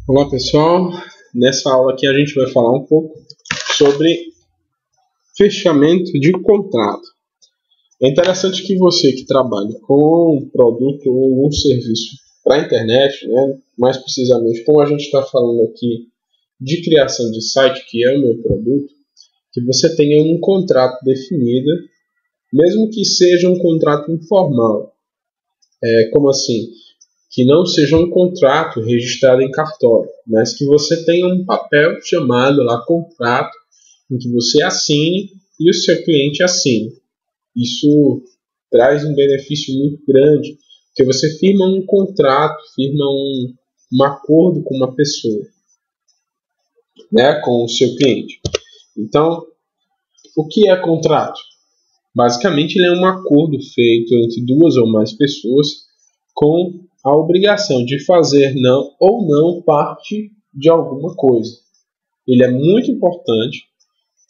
Olá pessoal, nessa aula aqui a gente vai falar um pouco sobre fechamento de contrato. É interessante que você que trabalha com um produto ou um serviço para a internet, né, mais precisamente como a gente está falando aqui de criação de site, que é o meu produto, que você tenha um contrato definido, mesmo que seja um contrato informal. Como assim? Que não seja um contrato registrado em cartório, mas que você tenha um papel chamado lá contrato, em que você assine e o seu cliente assine. Isso traz um benefício muito grande, porque você firma um contrato, firma um acordo com uma pessoa, né, com o seu cliente. Então, o que é contrato? Basicamente, ele é um acordo feito entre duas ou mais pessoas com a obrigação de fazer não ou não parte de alguma coisa. Ele é muito importante,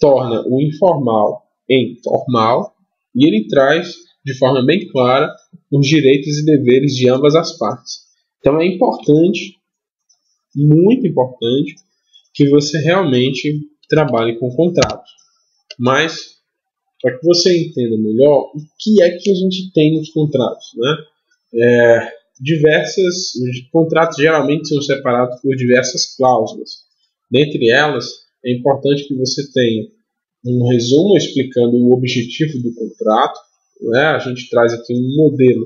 torna o informal em formal e ele traz de forma bem clara os direitos e deveres de ambas as partes. Então é importante, muito importante, que você realmente trabalhe com contratos. Mas, para que você entenda melhor, o que é que a gente tem nos contratos, né? Os contratos geralmente são separados por diversas cláusulas. Dentre elas, é importante que você tenha um resumo explicando o objetivo do contrato, né? A gente traz aqui um modelo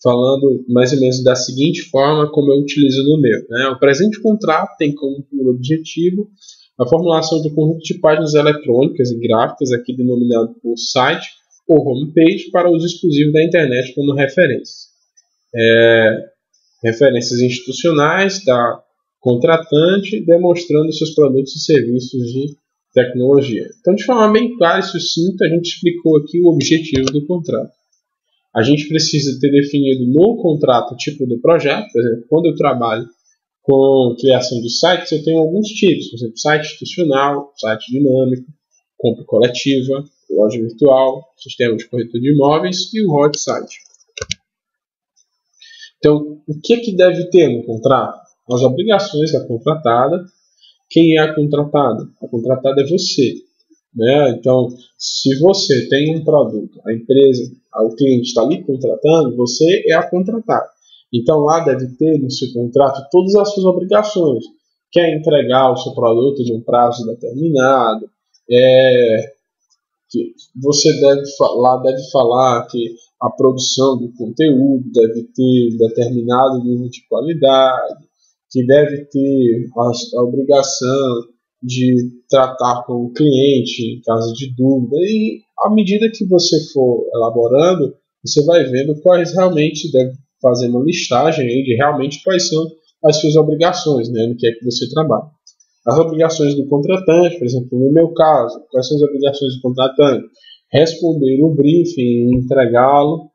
falando mais ou menos da seguinte forma como eu utilizo no meu, né? O presente contrato tem como objetivo a formulação de um conjunto de páginas eletrônicas e gráficas, aqui denominado por site ou homepage, para uso exclusivo da internet como referência. Referências institucionais da contratante, demonstrando seus produtos e serviços de tecnologia. Então, de forma bem clara e sucinta, a gente explicou aqui o objetivo do contrato. A gente precisa ter definido no contrato o tipo do projeto. Por exemplo, quando eu trabalho com criação de sites, eu tenho alguns tipos. Por exemplo, site institucional, site dinâmico, compra coletiva, loja virtual, sistema de corretor de imóveis e o hot site. Então, o que deve ter no contrato? As obrigações da contratada. Quem é a contratada? A contratada é você, né? Então, se você tem um produto, a empresa, o cliente está ali contratando, você é a contratada. Então, lá deve ter no seu contrato todas as suas obrigações. Quer entregar o seu produto num prazo determinado, que você deve falar que a produção do conteúdo deve ter determinado nível de qualidade, que deve ter a obrigação de tratar com o cliente em caso de dúvida. E à medida que você for elaborando, você vai vendo quais realmente deve fazer uma listagem aí de realmente quais são as suas obrigações, né, no que é que você trabalha. As obrigações do contratante, por exemplo, no meu caso, quais são as obrigações do contratante? Responder o briefing, entregá-lo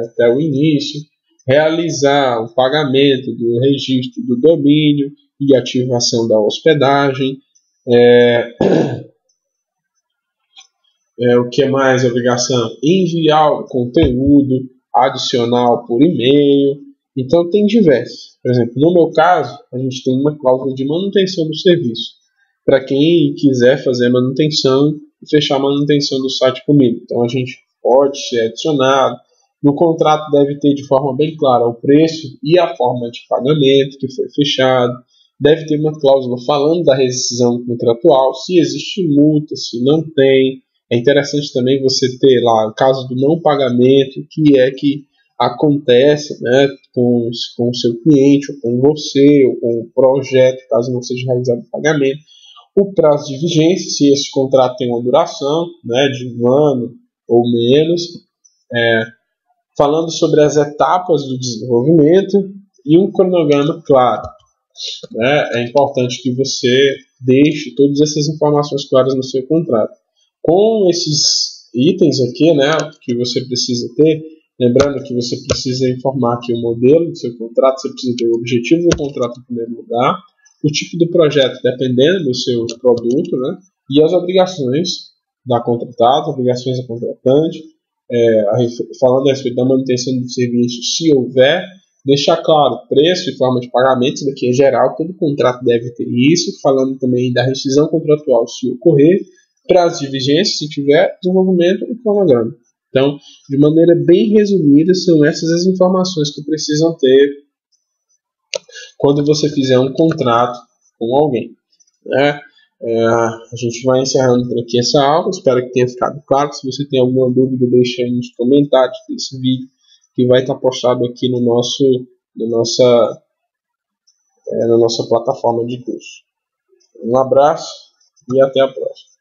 até o início, realizar o pagamento do registro do domínio e ativação da hospedagem. O que é mais obrigação? Enviar o conteúdo adicional por e-mail. Então tem diversos. Por exemplo, no meu caso, a gente tem uma cláusula de manutenção do serviço. Para quem quiser fazer manutenção e fechar a manutenção do site comigo. Então a gente pode ser adicionado. No contrato deve ter de forma bem clara o preço e a forma de pagamento que foi fechado. Deve ter uma cláusula falando da rescisão contratual, se existe multa, se não tem. É interessante também você ter lá o caso do não pagamento, que é que acontece, né, com o seu cliente, ou com você, ou com o projeto, caso não seja realizado o pagamento. O prazo de vigência, se esse contrato tem uma duração, né, de um ano ou menos. Falando sobre as etapas do desenvolvimento e um cronograma claro. Né? É importante que você deixe todas essas informações claras no seu contrato. Com esses itens aqui, né, que você precisa ter, lembrando que você precisa informar aqui o modelo do seu contrato, você precisa ter o objetivo do contrato em primeiro lugar, o tipo do projeto dependendo do seu produto, né, e as obrigações da contratada, obrigações da contratante, falando a respeito da manutenção do serviço, se houver, Deixar claro preço e forma de pagamento, isso daqui é geral, todo contrato deve ter isso, falando também da rescisão contratual se ocorrer, prazo de vigência se tiver, desenvolvimento e cronograma. Então, de maneira bem resumida, são essas as informações que precisam ter quando você fizer um contrato com alguém, né? A gente vai encerrando por aqui essa aula, espero que tenha ficado claro. Se você tem alguma dúvida, deixa aí nos comentários desse vídeo, que vai estar postado aqui no na nossa plataforma de curso. Um abraço e até a próxima.